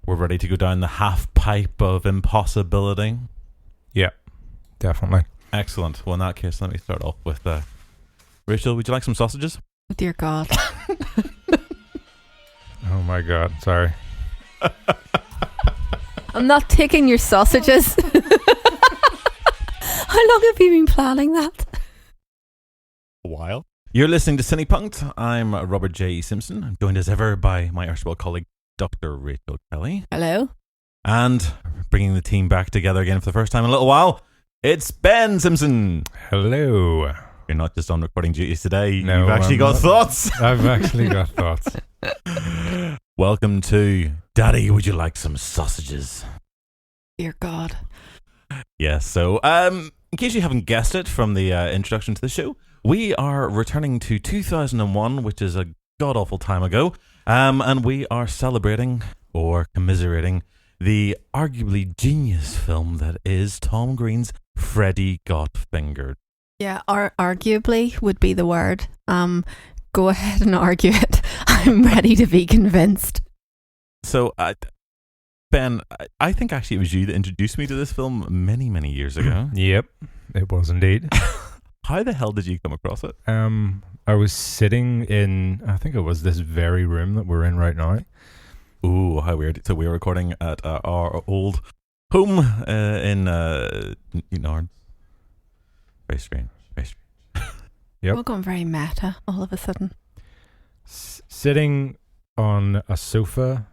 We're ready to go down the half pipe of impossibility. Yeah, definitely. Excellent. Well, in that case, let me start off with Rachel, would you like some sausages? Oh, dear God. Oh my God, sorry. I'm not taking your sausages. How long have you been planning that? A while. You're listening to CinePunked. I'm Robert J. Simpson. I'm joined as ever by my erstwhile colleague, Dr. Rachel Kelly. Hello. And bringing the team back together again for the first time in a little while, it's Ben Simpson. Hello. You're not just on recording duties today. No, You've actually got thoughts. I've actually got thoughts. Welcome to Daddy, would you like some sausages? Dear God. Yes, so in case you haven't guessed it from the introduction to the show, we are returning to 2001, which is a god-awful time ago, and we are celebrating or commiserating the arguably genius film that is Tom Green's Freddy Got Fingered. Yeah, arguably would be the word. Go ahead and argue it. I'm ready to be convinced. So, Ben, I think actually it was you that introduced me to this film many, many years ago. Yep, it was indeed. How the hell did you come across it? I was sitting in, I think it was this very room that we're in right now. Ooh, how weird. So we're recording at our old home in Newton. Very strange. Very strange. Yep. We're going very meta all of a sudden. Sitting on a sofa,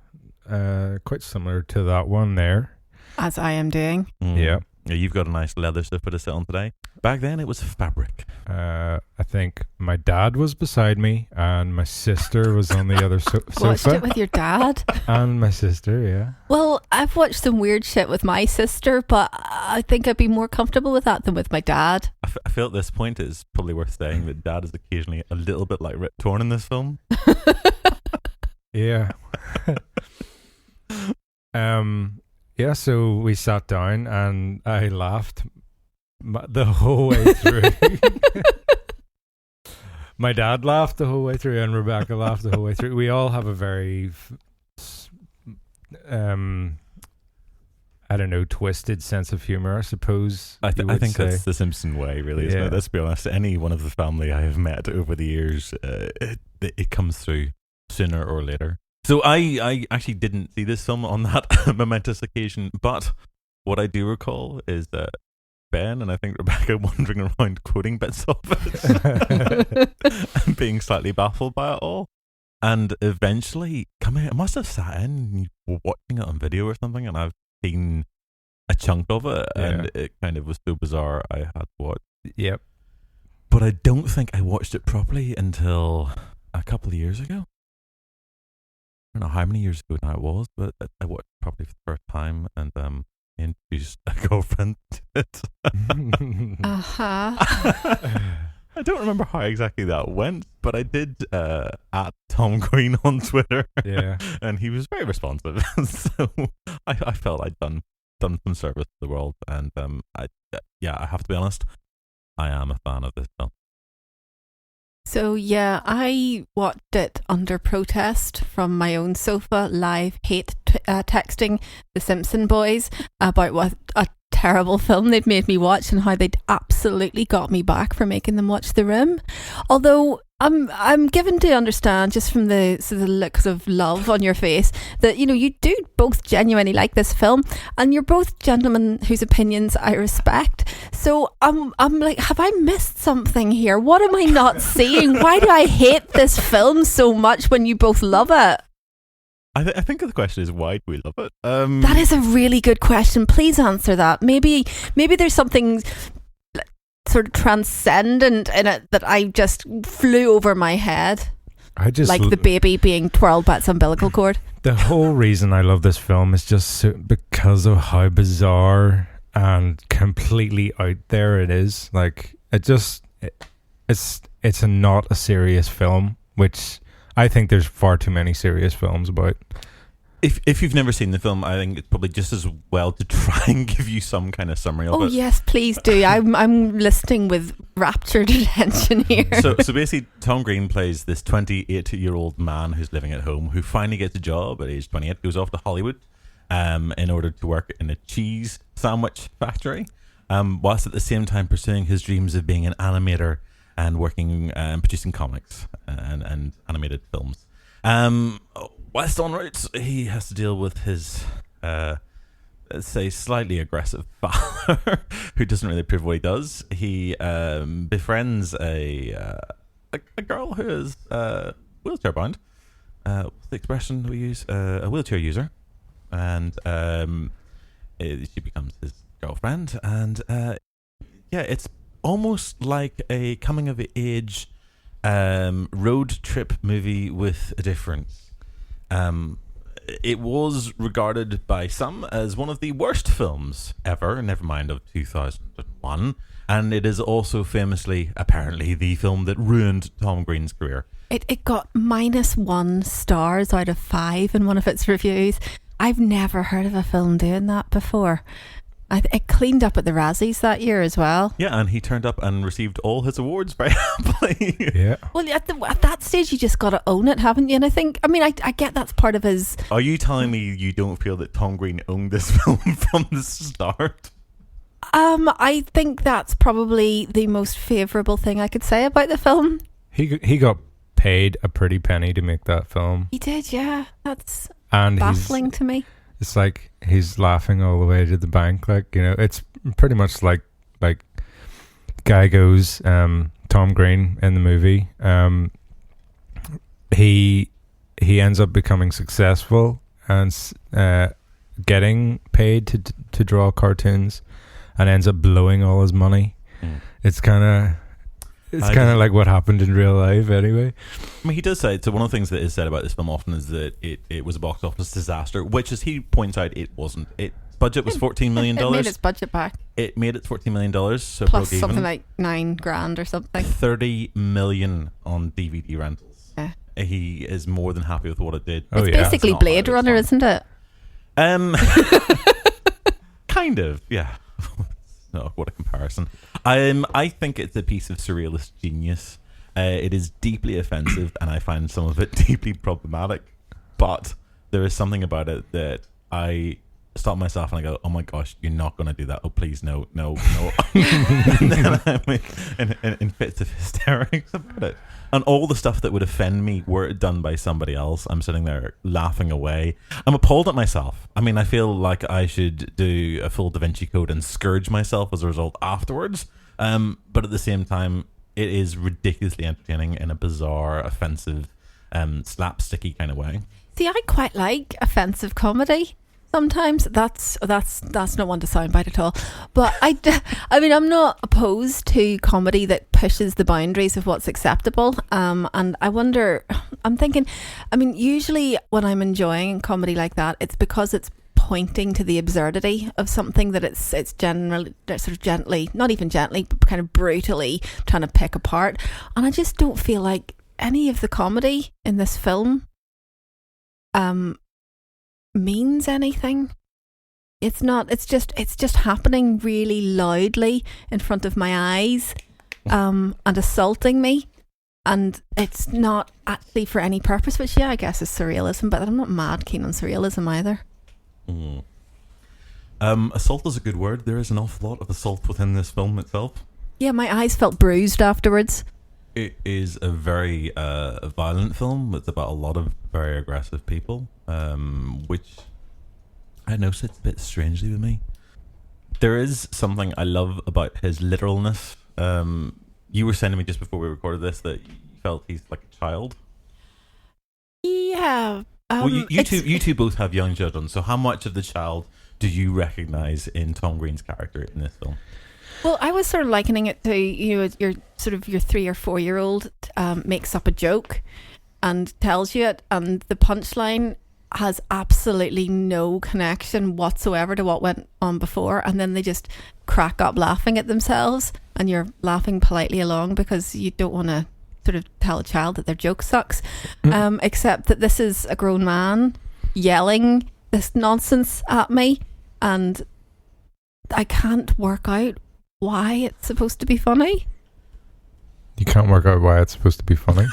quite similar to that one there. As I am doing. Yeah. Yeah, you've got a nice leather sofa to sit on today. Back then, it was fabric. I think my dad was beside me, and my sister was on the other sofa. Watched it with your dad? And my sister, yeah. Well, I've watched some weird shit with my sister, but I think I'd be more comfortable with that than with my dad. I feel at this point it's probably worth saying that Dad is occasionally a little bit like Rip Torn in this film. Yeah. Yeah, so we sat down and I laughed the whole way through. My dad laughed the whole way through and Rebecca laughed the whole way through. We all have a very, I don't know, twisted sense of humor, I suppose. I think that's the Simpson way, really, isn't it? Let's be honest. Any one of the family I have met over the years, it comes through sooner or later. So I actually didn't see this film on that momentous occasion, but what I do recall is that Ben and I think Rebecca wandering around quoting bits of it and being slightly baffled by it all. And eventually, I must have sat in and you were watching it on video or something, and I've seen a chunk of it, and it kind of was so bizarre I had to watch. Yep. But I don't think I watched it properly until a couple of years ago. I don't know how many years ago now it was, but I watched it properly for the first time, and introduced a girlfriend to it. Uh-huh. I don't remember how exactly that went, but I did at Tom Green on Twitter. Yeah. And he was very responsive. So I felt I'd done some service to the world, and I have to be honest, I am a fan of this film. So yeah, I watched it under protest from my own sofa, live hate texting the Simpson boys about what a terrible film they'd made me watch and how they'd absolutely got me back for making them watch The Room. Although I'm given to understand just from the sort of looks of love on your face that you do both genuinely like this film, and you're both gentlemen whose opinions I respect. So I'm like, have I missed something here? What am I not seeing? Why do I hate this film so much when you both love it? I think the question is, why do we love it? That is a really good question. Please answer that. Maybe there's something sort of transcendent in it that I just flew over my head. Like the baby being twirled by its umbilical cord. The whole reason I love this film is just because of how bizarre and completely out there it is. Like it's not a serious film, which I think there's far too many serious films about. If you've never seen the film, I think it's probably just as well to try and give you some kind of summary of it. Oh yes, please do. I'm listening with raptured attention here. So basically, Tom Green plays this 28-year-old man who's living at home, who finally gets a job at age 28, goes off to Hollywood, in order to work in a cheese sandwich factory, whilst at the same time pursuing his dreams of being an animator and working and producing comics and animated films. Whilst en route, he has to deal with his, let's say, slightly aggressive father, who doesn't really approve of what he does. He befriends a girl who is wheelchair bound. What's the expression we use? A wheelchair user, and she becomes his girlfriend. And it's almost like a coming of age road trip movie with a difference. It was regarded by some as one of the worst films ever, never mind of 2001, and it is also famously, apparently, the film that ruined Tom Green's career. It got -1 stars out of 5 in one of its reviews. I've never heard of a film doing that before. It cleaned up at the Razzies that year as well. Yeah, and he turned up and received all his awards very happily. Yeah. Well, at that stage, you just got to own it, haven't you? And I get that's part of his... Are you telling me you don't feel that Tom Green owned this film from the start? I think that's probably the most favourable thing I could say about the film. He got paid a pretty penny to make that film. He did, yeah. That's and baffling to me. It's like he's laughing all the way to the bank. Like, you know, it's pretty much like Guy goes, Tom Green in the movie. He ends up becoming successful and getting paid to draw cartoons, and ends up blowing all his money. It's kind of like what happened in real life anyway. I mean, he does say, so one of the things that is said about this film often is that it was a box office disaster, which, as he points out, it wasn't. Its budget was $14 million. It made its budget back. It made its $14 million, so plus something like $9,000 or something. 30 million on DVD rentals. Yeah. He is more than happy with what it did. It's basically Blade Runner, isn't it? Kind of, yeah. No, what a comparison. I think it's a piece of surrealist genius. It is deeply offensive, and I find some of it deeply problematic. But there is something about it that I stop myself and I go, "Oh my gosh, you're not going to do that! Oh please, no!" And then I'm in fits of hysterics about it. And all the stuff that would offend me, were it done by somebody else, I'm sitting there laughing away. I'm appalled at myself. I mean, I feel like I should do a full Da Vinci Code and scourge myself as a result afterwards. But at the same time, it is ridiculously entertaining in a bizarre, offensive, slapsticky kind of way. See, I quite like offensive comedy. Sometimes that's not one to soundbite at all. But I mean, I'm not opposed to comedy that pushes the boundaries of what's acceptable. And I'm thinking, I mean, usually when I'm enjoying comedy like that, it's because it's pointing to the absurdity of something that it's generally sort of gently, not even gently, but kind of brutally trying to pick apart. And I just don't feel like any of the comedy in this film means anything. It's just happening really loudly in front of my eyes, and assaulting me, and it's not actually for any purpose, which I guess is surrealism, but I'm not mad keen on surrealism either. Assault is a good word. There is an awful lot of assault within this film itself. Yeah, my eyes felt bruised afterwards. It is a very violent film. It's about a lot of very aggressive people, which I know sits a bit strangely with me. There is something I love about his literalness. You were saying to me just before we recorded this that you felt he's like a child. Yeah. Well, you two both have young children, so how much of the child do you recognise in Tom Green's character in this film? Well, I was sort of likening it to, your 3 or 4 year old makes up a joke and tells you it, and the punchline has absolutely no connection whatsoever to what went on before, and then they just crack up laughing at themselves, and you're laughing politely along because you don't want to sort of tell a child that their joke sucks. Except that this is a grown man yelling this nonsense at me, and I can't work out why it's supposed to be funny. You can't work out why it's supposed to be funny?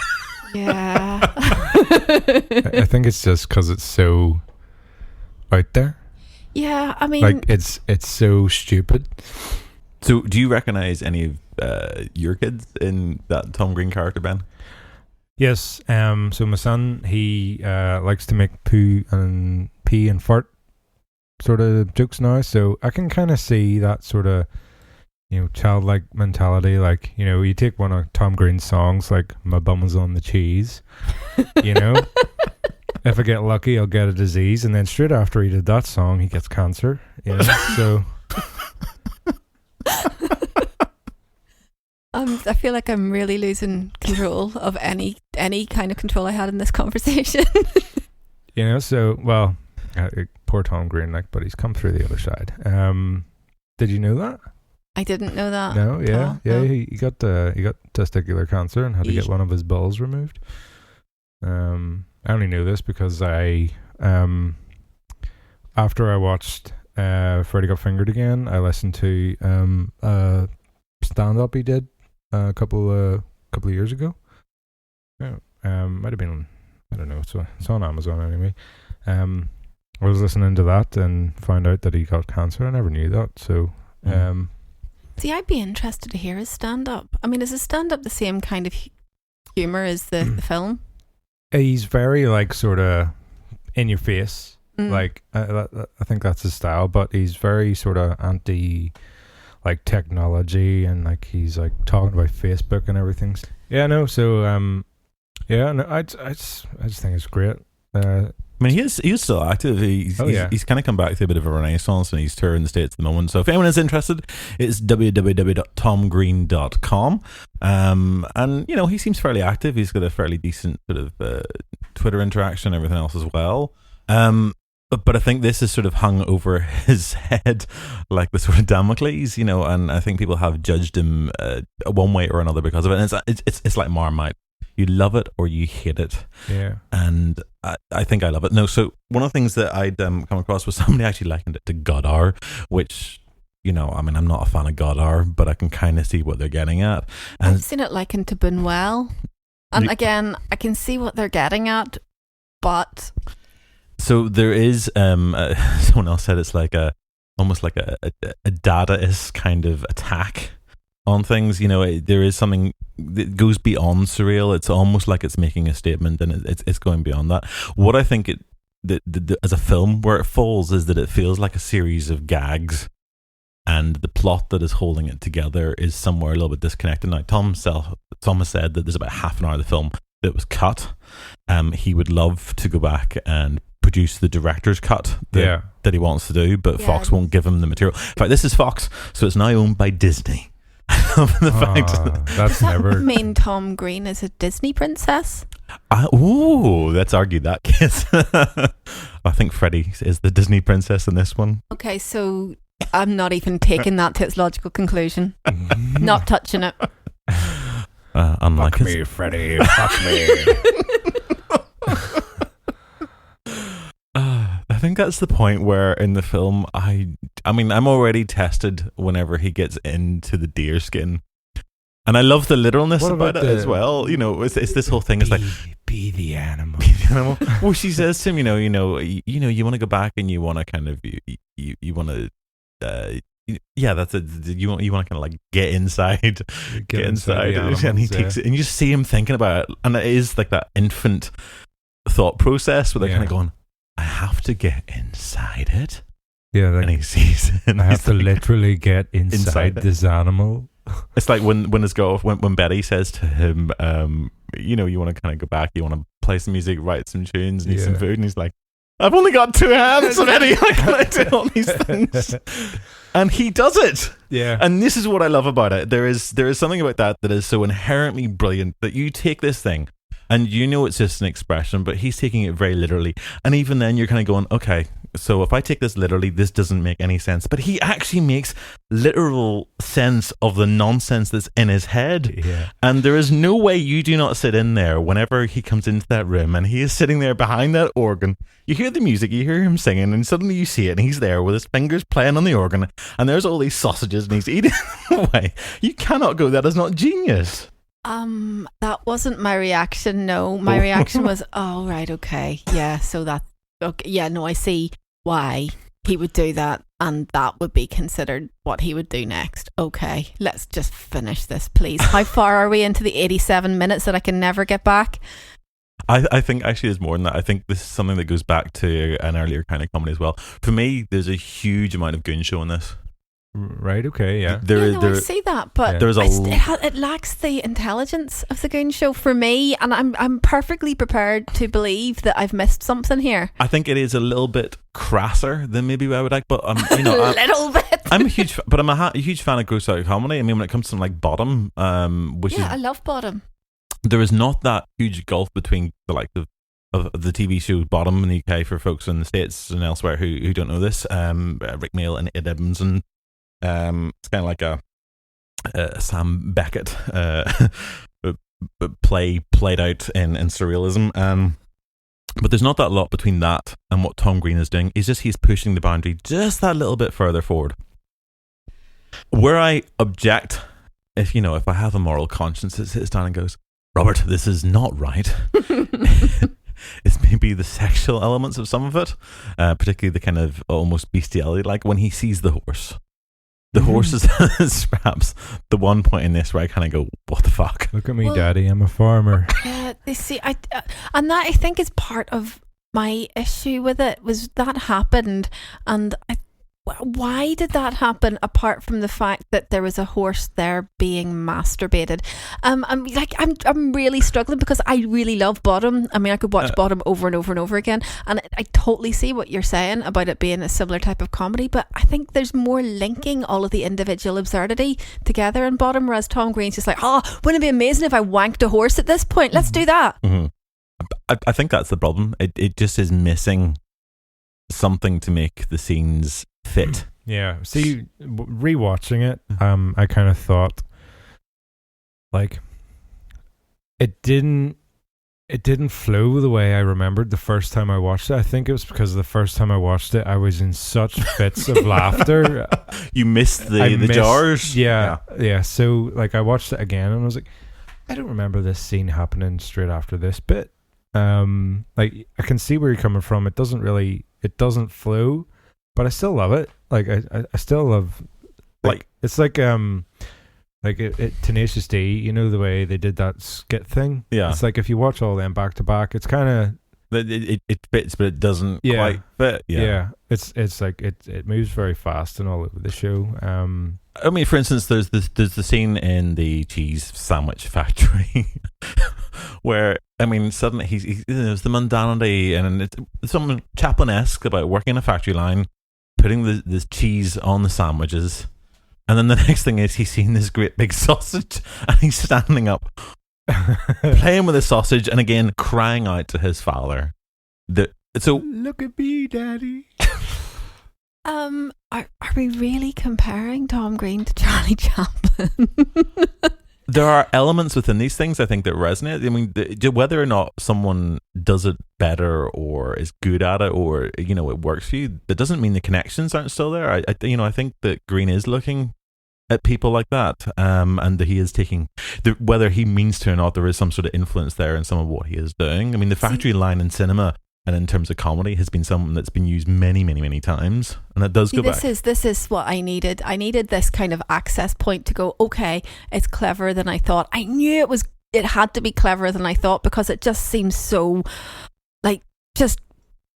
Yeah. I think it's just because it's so out there. Yeah, I mean, Like it's so stupid. So, do you recognize any of your kids in that Tom Green character, Ben? Yes. So my son, he likes to make pee and fart sort of jokes now. So I can kind of see that sort of, childlike mentality. Like, you take one of Tom Green's songs, like "My Bum Is on the Cheese," If I get lucky, I'll get a disease, and then straight after he did that song, he gets cancer. So. I feel like I'm really losing control of any kind of control I had in this conversation. Poor Tom Green, but he's come through the other side. Did you know that? I didn't know that. No, yeah, no. He got testicular cancer and had to get one of his balls removed. I only knew this because after I watched Freddy Got Fingered again, I listened to stand up he did a couple of years ago. Yeah, might have been, I don't know. It's on Amazon anyway. I was listening to that and found out that he got cancer. I never knew that. So, see, I'd be interested to hear his stand up. I mean, is his stand up the same kind of humor as the film? He's very sort of in your face. I think that's his style, but he's very sort of anti technology, and he's talking about Facebook and everything. Yeah, no. So I just think it's great. I mean, he's still active. He's kind of come back to a bit of a renaissance, and he's touring the States at the moment. So if anyone is interested, it's www.tomgreen.com. And he seems fairly active. He's got a fairly decent sort of Twitter interaction, everything else as well. But I think this is sort of hung over his head like the sort of Damocles, and I think people have judged him one way or another because of it. And it's like Marmite. You love it or you hate it. Yeah. And I think I love it. No, so one of the things that I'd come across was somebody actually likened it to Godard, which, I'm not a fan of Godard, but I can kind of see what they're getting at. And I've seen it likened to Buñuel. And again, I can see what they're getting at, but... So there is, someone else said it's almost like a Dadaist kind of attack on things. There is something that goes beyond surreal. It's almost like it's making a statement, and it's going beyond that. What I think as a film, where it falls is that it feels like a series of gags, and the plot that is holding it together is somewhere a little bit disconnected. Now, Tom has said that there's about half an hour of the film that was cut. He would love to go back and produce the director's cut that he wants to do, but Fox won't give him the material. In fact, this is Fox, so it's now owned by Disney. That's never mean Tom Green is a Disney princess. Let's argue that case. I think Freddy is the Disney princess in this one. Okay, so I'm not even taking that to its logical conclusion. Not touching it. Unlike fuck me, Freddy. Fuck me. I think that's the point where in the film I'm already tested whenever he gets into the deer skin, and I love the literalness about it as well. It's this whole thing. It's be the animal. Well, she says to him, you want to go back and you want to kind of you want to. That's it. You want to kind of get inside, get inside, animals, and he takes it, and you just see him thinking about it, and it is like that infant thought process where they're kind of going, I have to get inside it. Yeah, and he sees it. I have to literally get inside this animal. It's like when his girl, when Betty says to him, you want to kind of go back, you want to play some music, write some tunes, and eat some food, and he's like, I've only got 2 hands, Betty. I can't do all these things. And he does it. Yeah. And this is what I love about it. There is something about that is so inherently brilliant that you take this thing and it's just an expression, but he's taking it very literally. And even then you're kind of going, okay, so if I take this literally, this doesn't make any sense. But he actually makes literal sense of the nonsense that's in his head. Yeah. And there is no way you do not sit in there whenever he comes into that room and he is sitting there behind that organ. You hear the music, you hear him singing, and suddenly you see it, and he's there with his fingers playing on the organ, and there's all these sausages, and he's eating them away. You cannot go, that is not genius. That wasn't my reaction. No, my reaction was, oh, right, okay. Yeah, so that, okay. Yeah, no, I see why he would do that, and that would be considered what he would do next. Okay, let's just finish this, please. How far are we into the 87 minutes that I can never get back? I think actually there's more than that. I think this is something that goes back to an earlier kind of comedy as well. For me, there's a huge amount of goon show in this. Right, okay, yeah. I see that, but there's it lacks the intelligence of the Goon Show for me, and I'm perfectly prepared to believe that I've missed something here. I think it is a little bit crasser than maybe I would like, but a little bit. I'm a huge fan of gross out comedy. I mean, when it comes to like Bottom, I love Bottom. There is not that huge gulf between the like of the TV show Bottom in the UK for folks in the States and elsewhere who don't know this. Rick Mayall and Ed Edmondson. It's kind of like a Sam Beckett played out in surrealism. But there's not that lot between that and what Tom Green is doing. He's pushing the boundary just that little bit further forward. Where I object, if I have a moral conscience, it sits down and goes, Robert, this is not right. It's maybe the sexual elements of some of it, particularly the kind of almost bestiality, like when he sees the horse. The horse is perhaps the one point in this where I kind of go, what the fuck? Look at me, Daddy, I'm a farmer. Yeah, they see, and that I think is part of my issue with it, was that happened, and why did that happen apart from the fact that there was a horse there being masturbated? I'm really struggling because I really love Bottom. I mean, I could watch Bottom over and over and over again, and I totally see what you're saying about it being a similar type of comedy, but I think there's more linking all of the individual absurdity together in Bottom, whereas Tom Green's just like, wouldn't it be amazing if I wanked a horse at this point? Let's do that. Mm-hmm. I think that's the problem. It just is missing something to make the scenes fit. Yeah. See, rewatching it, I kind of thought like it didn't flow the way I remembered the first time I watched it. I think it was because the first time I watched it, I was in such fits of laughter. You missed the jars. Yeah. So like I watched it again and I was like, I don't remember this scene happening straight after this bit. Like I can see where you're coming from. It doesn't flow. But I still love it. Like I still love, like it's like Tenacious D. You know the way they did that skit thing. Yeah, it's like if you watch all them back to back, it's kind of it fits, but it doesn't quite fit. Yeah, it's like it moves very fast and all over the show. I mean, for instance, there's the scene in the cheese sandwich factory where, I mean, suddenly there's the mundanity and it's something Chaplin-esque about working a factory line, putting this cheese on the sandwiches, and then the next thing is he's seen this great big sausage and he's standing up playing with the sausage and again crying out to his father. So look at me, Daddy. Are we really comparing Tom Green to Charlie Chaplin? There are elements within these things I think that resonate. I mean, whether or not someone does it better or is good at it or it works for you, that doesn't mean the connections aren't still there. I think that Green is looking at people like that, and that he is taking whether he means to or not, there is some sort of influence there in some of what he is doing. I mean, the factory line in cinema and in terms of comedy has been something that's been used many, many, many times, and it does go back. This is what I needed. I needed this kind of access point to go, okay, it's cleverer than I thought. I knew it had to be cleverer than I thought, because it just seems so like just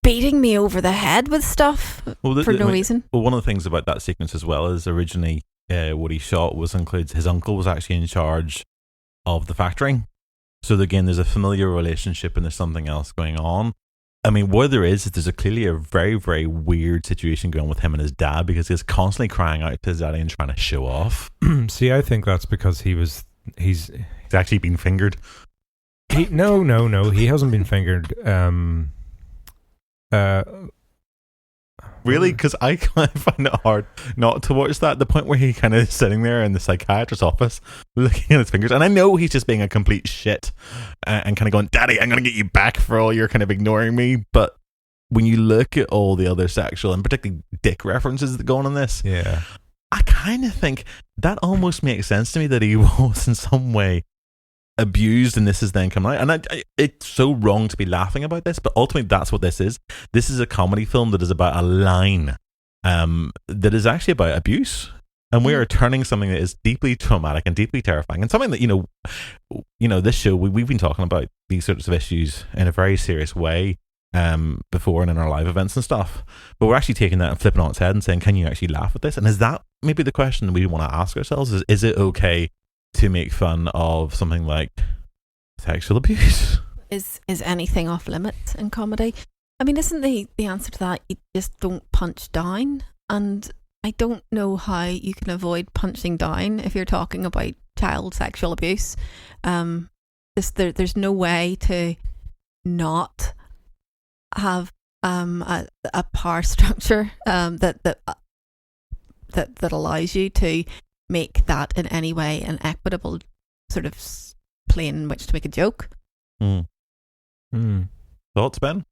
beating me over the head with stuff for no reason. Well, one of the things about that sequence as well is originally what he shot includes his uncle was actually in charge of the factory. So again, there's a familiar relationship and there's something else going on. I mean, what there is there's clearly a very, very weird situation going on with him and his dad, because he's constantly crying out to his daddy and trying to show off. See, I think that's because he's actually been fingered. No, he hasn't been fingered. Really? Because I kind of find it hard not to watch that. The point where he kind of is sitting there in the psychiatrist's office looking at his fingers, and I know he's just being a complete shit and kind of going, Daddy, I'm going to get you back for all you're kind of ignoring me. But when you look at all the other sexual and particularly dick references that go on in this, yeah, I kind of think that almost makes sense to me that he was in some way abused and this is then coming out. And it's so wrong to be laughing about this, but ultimately that's what this is. This is a comedy film that is about a line that is actually about abuse. And we are turning something that is deeply traumatic and deeply terrifying, and something that this show we've been talking about these sorts of issues in a very serious way before and in our live events and stuff. But we're actually taking that and flipping it on its head and saying, can you actually laugh at this? And is that maybe the question we want to ask ourselves? Is it okay to make fun of something like sexual abuse? Is anything off limits in comedy? I mean, isn't the answer to that you just don't punch down? And I don't know how you can avoid punching down if you're talking about child sexual abuse. There's no way to not have a power structure that allows you to make that in any way an equitable sort of plane in which to make a joke. Thoughts, Ben?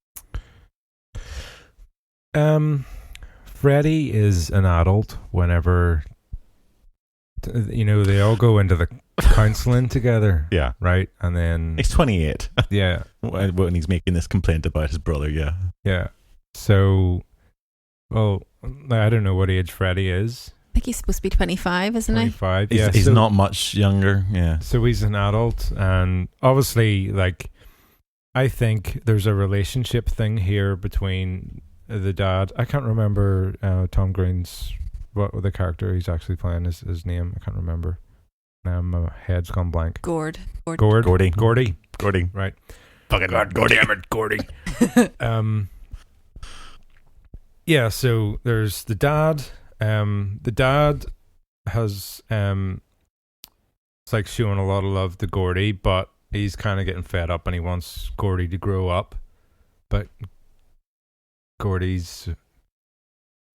Freddy is an adult whenever they all go into the counselling together. Yeah. Right? And then he's 28. Yeah. When he's making this complaint about his brother, yeah. Yeah. So, well, I don't know what age Freddy is. I think he's supposed to be 25, isn't he? 25, yeah. He's not much younger, yeah. So he's an adult, and obviously, I think there's a relationship thing here between the dad. I can't remember Tom Green's, what the character he's actually playing, his name. I can't remember. My head's gone blank. Gordy. Right. Fucking Lord Gordy. Damn it, Gordy. Yeah, so there's the dad. The dad has it's showing a lot of love to Gordy, but he's kind of getting fed up and he wants Gordy to grow up. But Gordy's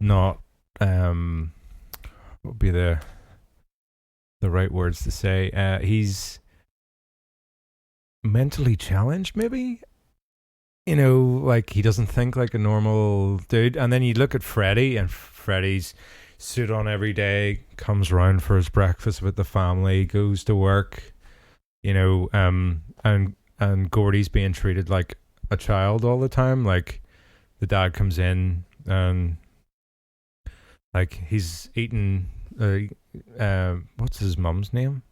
not what would be the right words to say? He's mentally challenged, maybe. He doesn't think like a normal dude. And then you look at Freddy, and Freddy's suit on every day, comes round for his breakfast with the family, goes to work, and Gordy's being treated like a child all the time. Like, the dad comes in and he's eating what's his mum's name?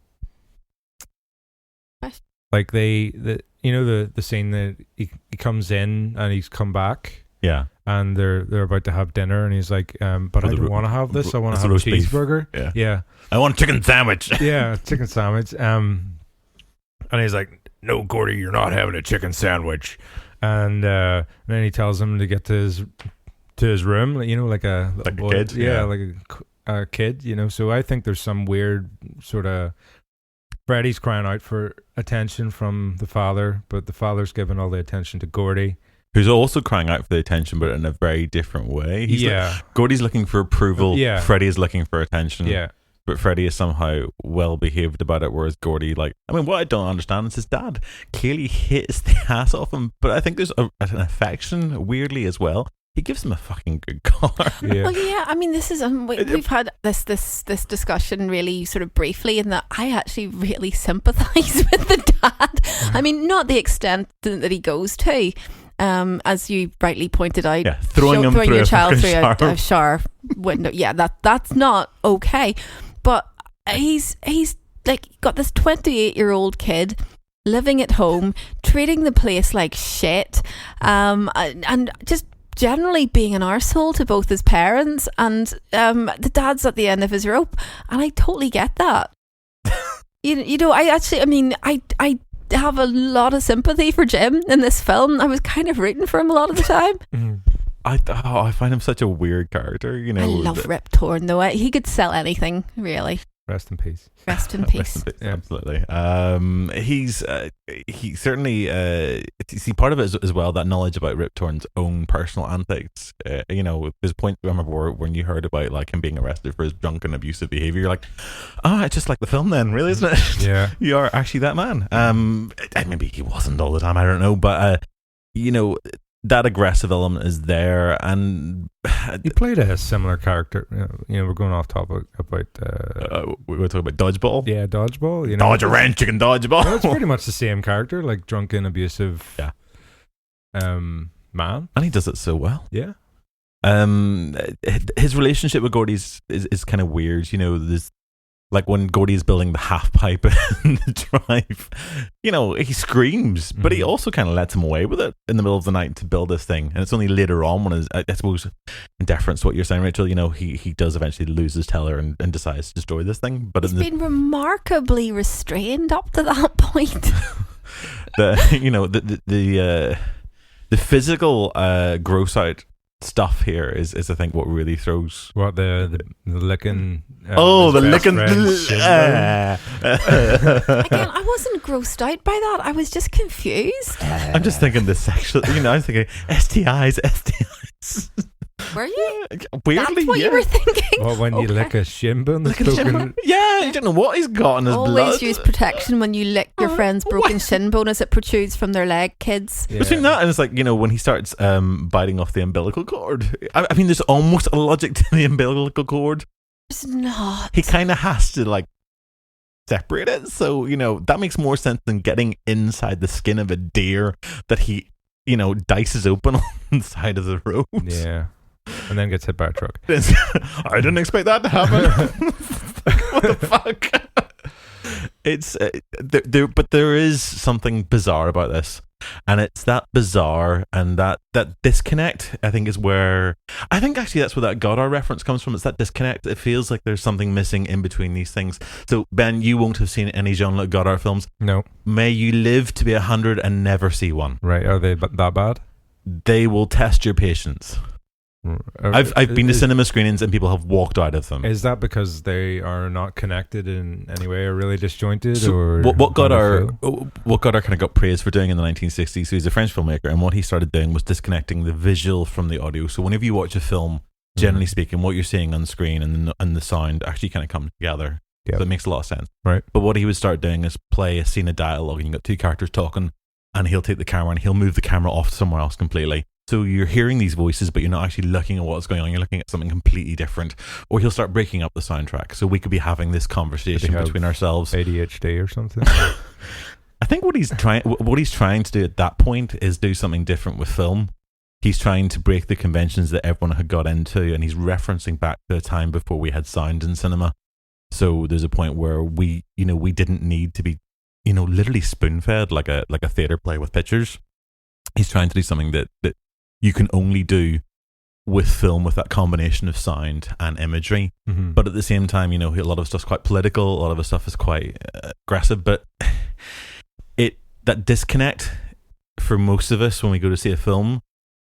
Like the scene that he comes in and he's come back. Yeah. And they're about to have dinner and he's like, but I don't want to have this. I want to have a cheeseburger. Yeah. I want a chicken sandwich. Yeah, chicken sandwich. And he's like, no, Gordy, you're not having a chicken sandwich. And then he tells him to get to his room, like a boy, kid. Yeah, like a kid, So I think there's some weird sort of Freddy's crying out for attention from the father, but the father's giving all the attention to Gordy, who's also crying out for the attention, but in a very different way. Gordy's looking for approval. Yeah. Freddy is looking for attention. Yeah. But Freddy is somehow well behaved about it, whereas Gordy, what I don't understand is his dad clearly hits the ass off him, but I think there's an affection weirdly as well. He gives him a fucking good car. Yeah. Well, yeah. I mean, this is we've had this discussion really sort of briefly, in that I actually really sympathise with the dad. I mean, not the extent that he goes to, as you rightly pointed out. Yeah, throwing your child through a shower window. Yeah, that's not okay. But he's got this 28-year-old kid living at home, treating the place like shit, and just generally being an arsehole to both his parents, and the dad's at the end of his rope, and I totally get that. I have a lot of sympathy for Jim in this film. I was kind of rooting for him a lot of the time. I find him such a weird character. I love Rip Torn though. He could sell anything, really. Rest in peace. Rest in peace. Yeah. Absolutely. He certainly see part of it as well, that knowledge about Rip Torn's own personal antics. There's point I remember when you heard about him being arrested for his drunken abusive behavior. You're like, it's just like the film then, really, isn't it? Yeah. You are actually that man. Maybe he wasn't all the time. I don't know, but that aggressive element is there, and he played a similar character. We're going off topic about. We were talking about Dodgeball. Yeah, Dodgeball. Dodge a wrench, chicken dodgeball. It's pretty much the same character, like drunken, abusive. Yeah. Man, and he does it so well. Yeah. His relationship with Gordy is kind of weird. You know, there's like when Gordy is building the half pipe in the drive, you know, he screams, but he also kind of lets him away with it in the middle of the night to build this thing. And it's only later on when, I suppose, in deference to what you're saying, Rachel, you know, he does eventually lose his teller and decides to destroy this thing. But he's been remarkably restrained up to that point. The physical gross out stuff here is I think what really throws the licking. The licking. Again, I wasn't grossed out by that. I was just confused. I'm just thinking the sexual. You know, I'm thinking STIs. Were you? Weirdly, that's what you were thinking. Well, when you lick a shin bone, yeah, you don't know what he's got in his blood. Always use protection when you lick your friend's broken shin bone as it protrudes from their leg, kids. Yeah. Between that and it's like, you know, when he starts biting off the umbilical cord. I mean, there's almost a logic to the umbilical cord. There's not. He kind of has to like separate it, so you know that makes more sense than getting inside the skin of a deer that he, you know, dices open on the side of the road. Yeah. And then gets hit by a truck. I didn't expect that to happen. What the fuck? It's but there is something bizarre about this, and it's that bizarre and that disconnect. I think is where I think actually that's where that Godard reference comes from. It's that disconnect. It feels like there's something missing in between these things. So Ben, you won't have seen any Jean-Luc Godard films. No. May you live to be 100 and never see one. Right? Are they that bad? They will test your patience. I've been to cinema screenings and people have walked out of them. Is that because they are not connected in any way or really disjointed? So or what Godard kind of got praised for doing in the 1960s, so he's a French filmmaker, and what he started doing was disconnecting the visual from the audio. So whenever you watch a film, generally speaking, what you're seeing on screen and the sound actually kind of come together. Yep. So it makes a lot of sense. Right. But what he would start doing is play a scene of dialogue, and you've got two characters talking, and he'll take the camera and he'll move the camera off somewhere else completely. So you're hearing these voices, but you're not actually looking at what's going on. You're looking at something completely different. Or he'll start breaking up the soundtrack. So we could be having this conversation between ourselves. ADHD or something. I think what he's trying to do at that point is do something different with film. He's trying to break the conventions that everyone had got into, and he's referencing back to a time before we had sound in cinema. So there's a point where we didn't need to be, literally spoon-fed like a theater play with pictures. He's trying to do something that you can only do with film, with that combination of sound and imagery. Mm-hmm. But at the same time, a lot of stuff's quite political, a lot of the stuff is quite aggressive, but that disconnect for most of us when we go to see a film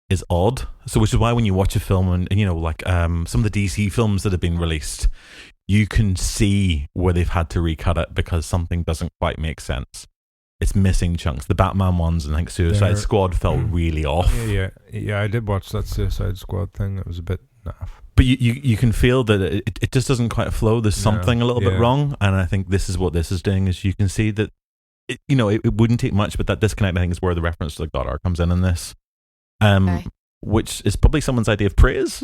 is odd. So which is why when you watch a film and some of the DC films that have been released, you can see where they've had to recut it because something doesn't quite make sense. It's missing chunks. The Batman ones, and I think Suicide Squad felt really off. Yeah, I did watch that Suicide Squad thing. It was a bit naff. But you can feel that it just doesn't quite flow. There's something a little bit wrong, and I think this is what this is doing. Is you can see that it wouldn't take much, but that disconnect I think is where the reference to Godard comes in this, which is probably someone's idea of praise.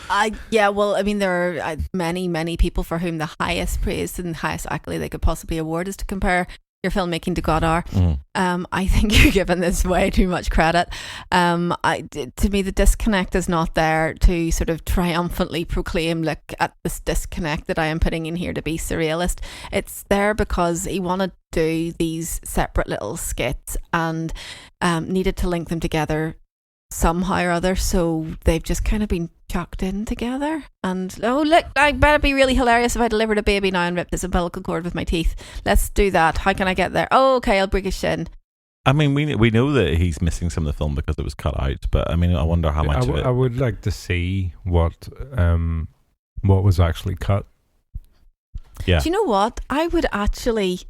There are many people for whom the highest praise and the highest accolade they could possibly award is to compare your filmmaking to Godard. I think you're giving this way too much credit. To me, the disconnect is not there to sort of triumphantly proclaim, look at this disconnect that I am putting in here to be surrealist. It's there because he wanted to do these separate little skits and needed to link them together somehow or other, so they've just kind of been chucked in together. And look, I better be really hilarious if I delivered a baby now and ripped this umbilical cord with my teeth. Let's do that. How can I get there? Okay, I'll break a shin. I mean, we know that he's missing some of the film because it was cut out, but I mean, I wonder how much of it. I would like to see what was actually cut. Yeah. Do you know what? I would actually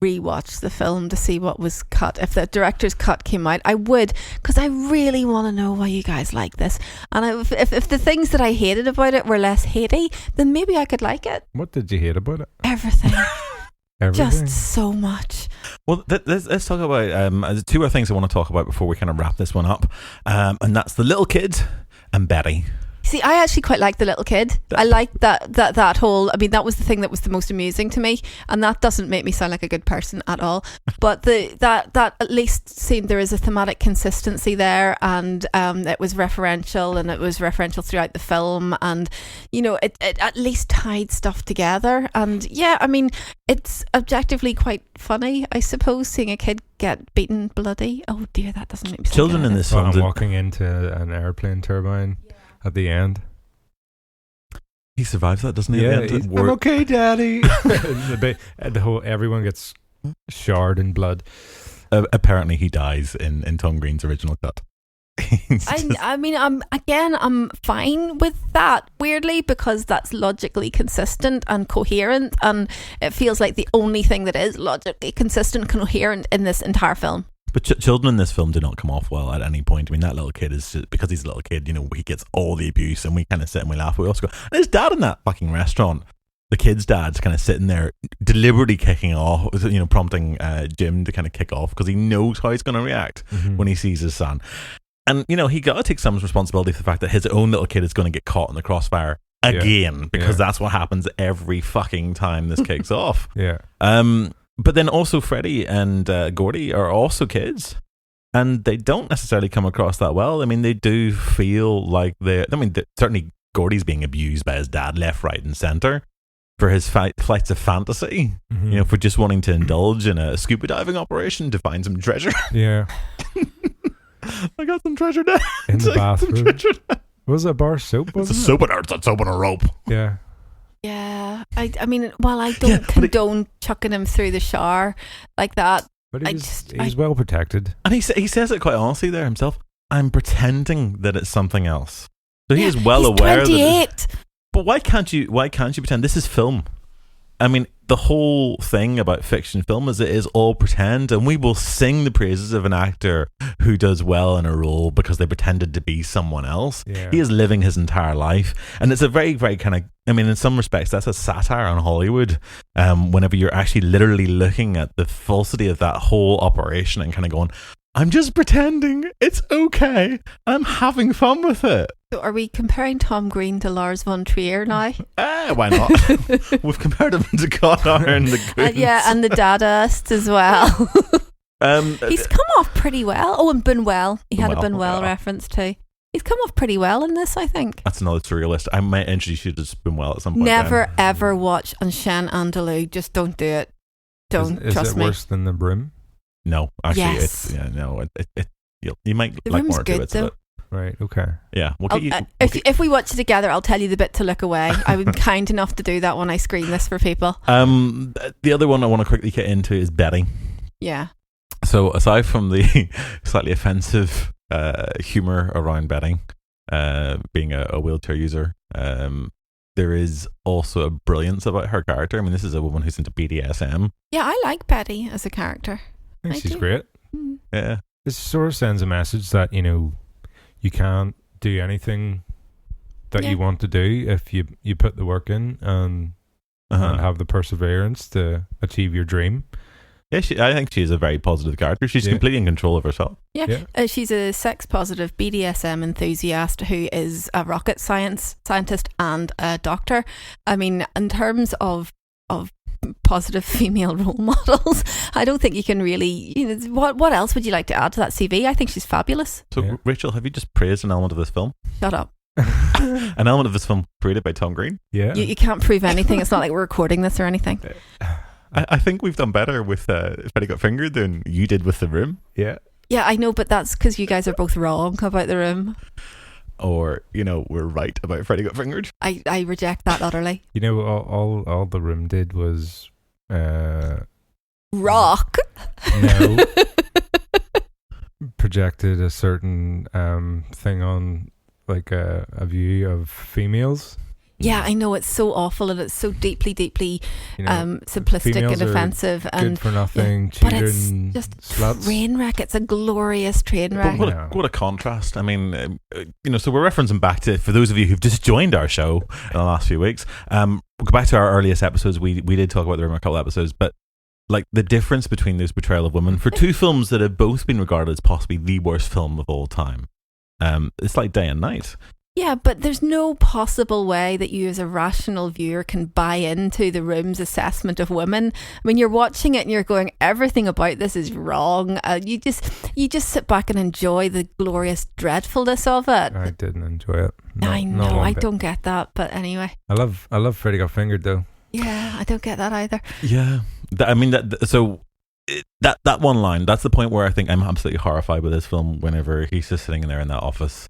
rewatch the film to see what was cut. If the director's cut came out, I would, because I really want to know why you guys like this. And if the things that I hated about it were less hatey, then maybe I could like it. What did you hate about it? Everything. Everything? Just so much. Well, let's talk about two other things I want to talk about before we kind of wrap this one up, and that's the little kid and Betty. See, I actually quite like the little kid. I like that whole. I mean, that was the thing that was the most amusing to me, and that doesn't make me sound like a good person at all. But that at least seemed there is a thematic consistency there, and it was referential, and it was referential throughout the film, and it at least tied stuff together. And yeah, I mean, it's objectively quite funny, I suppose, seeing a kid get beaten bloody. Oh dear, that doesn't make me. Children in this film walking into an airplane turbine. At the end, he survives that, doesn't he? Yeah, I'm okay, Daddy. Everyone gets shard in blood. Apparently, he dies in Tom Green's original cut. I mean, I'm fine with that, weirdly, because that's logically consistent and coherent, and it feels like the only thing that is logically consistent and coherent in this entire film. But children in this film do not come off well at any point. I mean, that little kid is just, because he's a little kid, he gets all the abuse, and we kind of sit and we laugh. We also go, and his dad in that fucking restaurant, the kid's dad's kind of sitting there deliberately kicking off, prompting Jim to kind of kick off because he knows how he's going to react when he sees his son. And, he got to take some responsibility for the fact that his own little kid is going to get caught in the crossfire again, because that's what happens every fucking time this kicks off. Yeah. But then also Freddy and Gordy are also kids, and they don't necessarily come across that well. I mean, they do feel like certainly Gordy's being abused by his dad left, right and centre for his flights of fantasy, for just wanting to indulge in a scuba diving operation to find some treasure. Yeah. I got some treasure down. In the bathroom. Was it a bar soap? It's a soap and a rope. Yeah. Yeah, I mean, while I don't condone chucking him through the shower like that, but he's well protected, and he says it quite honestly there himself. I'm pretending that it's something else, so he is well aware 28. that. But why can't you pretend? This is film. I mean, the whole thing about fiction film is it is all pretend, and we will sing the praises of an actor who does well in a role because they pretended to be someone else. Yeah. He is living his entire life, and it's a very, very kind of, I mean, in some respects, that's a satire on Hollywood. Whenever you're actually literally looking at the falsity of that whole operation and kind of going, I'm just pretending, it's okay, I'm having fun with it. So are we comparing Tom Green to Lars von Trier now? Why not? We've compared him to Connor and the Goons. And the Dadaists as well. He's come off pretty well. Oh, and Buñuel. He had a Buñuel reference too. He's come off pretty well in this, I think. That's another surrealist. I might introduce you to Buñuel at some point. Never ever watch Chien Andalou. Just don't do it. Don't trust me. Is it worse than The Broom? No, actually, yes. You might the like Room's more good, to it. Right, okay. Yeah. If we watch it together, I'll tell you the bit to look away. I'm kind enough to do that when I screen this for people. The other one I want to quickly get into is Betty. Yeah. So aside from the slightly offensive humour around Betty being a wheelchair user, there is also a brilliance about her character. I mean, this is a woman who's into BDSM. Yeah, I like Betty as a character. I think she's great. Mm. Yeah. This sort of sends a message that, you can't do anything that you want to do if you put the work in and have the perseverance to achieve your dream. Yeah, I think she's a very positive character. She's completely in control of herself. Yeah. She's a sex-positive BDSM enthusiast who is a rocket scientist and a doctor. I mean, in terms of positive female role models, I don't think you can really, what else would you like to add to that CV? I think she's fabulous. So Rachel, have you just praised an element of this film? Shut up. An element of this film created by Tom Green? Yeah. You can't prove anything. It's not like we're recording this or anything. I think we've done better with Freddy Got Fingered than you did with The Room. Yeah. Yeah, I know, but that's because you guys are both wrong about The Room. Or, we're right about Freddy Got Fingered. I reject that utterly. All The Room did was rock. No. Projected a certain thing on like a view of females. Yeah, I know, it's so awful and it's so deeply simplistic and offensive and good for nothing, but it's cheating, just sluts. Train wreck. It's a glorious train wreck. But what a contrast. I mean, so we're referencing back to, for those of you who've just joined our show in the last few weeks, we'll go back to our earliest episodes. We did talk about The Room a couple of episodes, but like the difference between those portrayal of women for two films that have both been regarded as possibly the worst film of all time. It's like day and night. Yeah, but there's no possible way that you as a rational viewer can buy into the Room's assessment of women. I mean, you're watching it and you're going, everything about this is wrong. You just sit back and enjoy the glorious dreadfulness of it. I didn't enjoy it. I know, I don't get that, but anyway. I love Freddy Got Fingered though. Yeah, I don't get that either. Yeah, that one line, that's the point where I think I'm absolutely horrified with this film. Whenever he's just sitting there in that office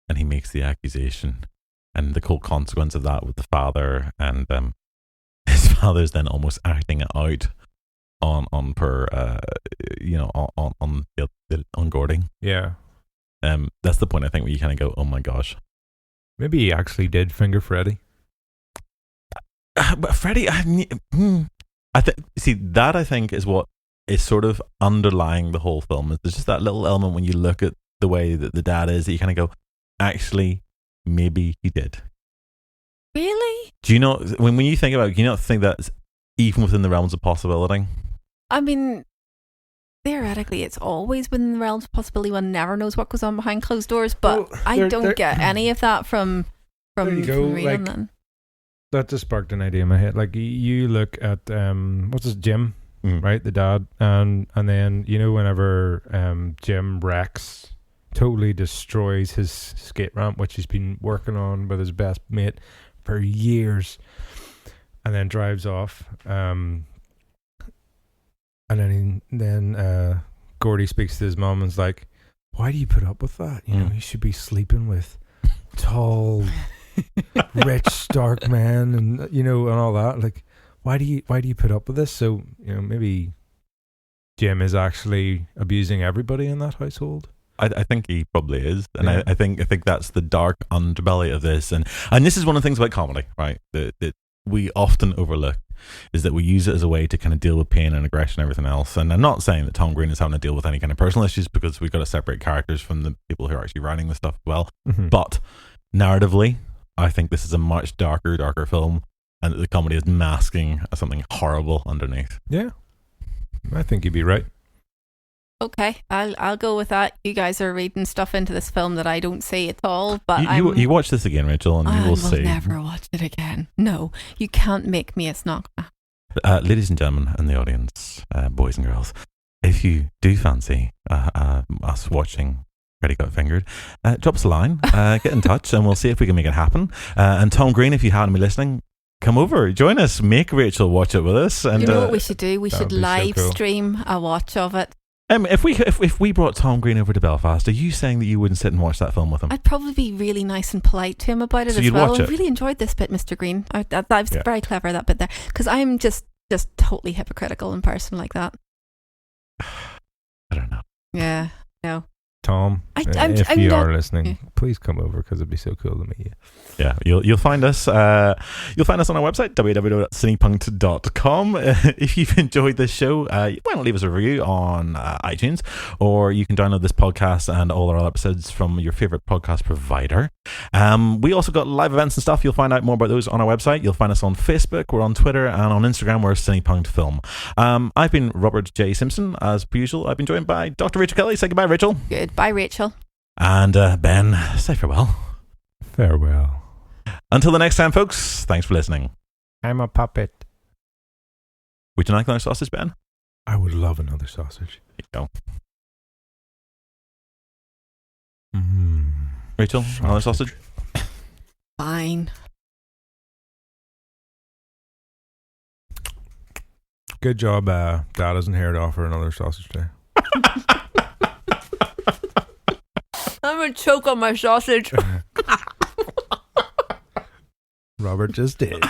and he makes the accusation, and the cold consequence of that with the father, and his father's then almost acting it out on Gordon. Yeah. That's the point I think where you kind of go, oh my gosh. Maybe he actually did finger Freddy. But Freddy, I think is what is sort of underlying the whole film. There's just that little element when you look at the way that the dad is, that you kind of go, actually, maybe he did. Really? Do you know, when you think about it, do you not think that's even within the realms of possibility? I mean, theoretically, it's always within the realms of possibility. One never knows what goes on behind closed doors, but I don't get any of that from reading them. That just sparked an idea in my head. Like, you look at what's his Jim, right, the dad, and then whenever Jim wrecks, totally destroys his skate ramp, which he's been working on with his best mate for years, and then drives off. And then Gordy speaks to his mom and's like, "Why do you put up with that? You should be sleeping with tall." Rich dark man, and and all that. Like, why do you put up with this? So maybe Jim is actually abusing everybody in that household. I think he probably is, and I think that's the dark underbelly of this, and this is one of the things about comedy, right? That we often overlook, is that we use it as a way to kind of deal with pain and aggression and everything else. And I'm not saying that Tom Green is having to deal with any kind of personal issues, because we've got to separate characters from the people who are actually writing the stuff as well. Mm-hmm. But narratively, I think this is a much darker film, and that the comedy is masking something horrible underneath. Yeah, I think you'd be right. Okay, I'll go with that. You guys are reading stuff into this film that I don't see at all. But you watch this again, Rachel, and you will see. I will never watch it again. No, you can't make me. It's not. Ladies and gentlemen in the audience, boys and girls, if you do fancy us watching Freddy Got Fingered, drop us a line, get in touch, and we'll see if we can make it happen. And Tom Green, if you happen to be listening, come over, join us, make Rachel watch it with us. And you know what we should do? We should live stream a watch of it. If we brought Tom Green over to Belfast, are you saying that you wouldn't sit and watch that film with him? I'd probably be really nice and polite to him about it as well. I really enjoyed this bit, Mr. Green. That was very clever, that bit there, because I'm just totally hypocritical in person like that. I don't know. Yeah, no. Tom, if you are listening, please come over, because it'd be so cool to meet you. Yeah, you'll find us. You'll find us on our website, www.cinepunked.com. If you've enjoyed this show, why not leave us a review on iTunes, or you can download this podcast and all our other episodes from your favorite podcast provider. We also got live events and stuff. You'll find out more about those on our website. You'll find us on Facebook, we're on Twitter, and on Instagram, we're CinePunked Film. I've been Robert J. Simpson, as per usual. I've been joined by Dr. Rachel Kelly. Say goodbye, Rachel. Goodbye, Rachel. And Ben, say farewell. Farewell. Until the next time, folks, thanks for listening. I'm a puppet. Would you like another sausage, Ben? I would love another sausage. There you go. Rachel, another sausage? Fine. Good job, Dad isn't here to offer another sausage today. I'm gonna choke on my sausage. Robert just did.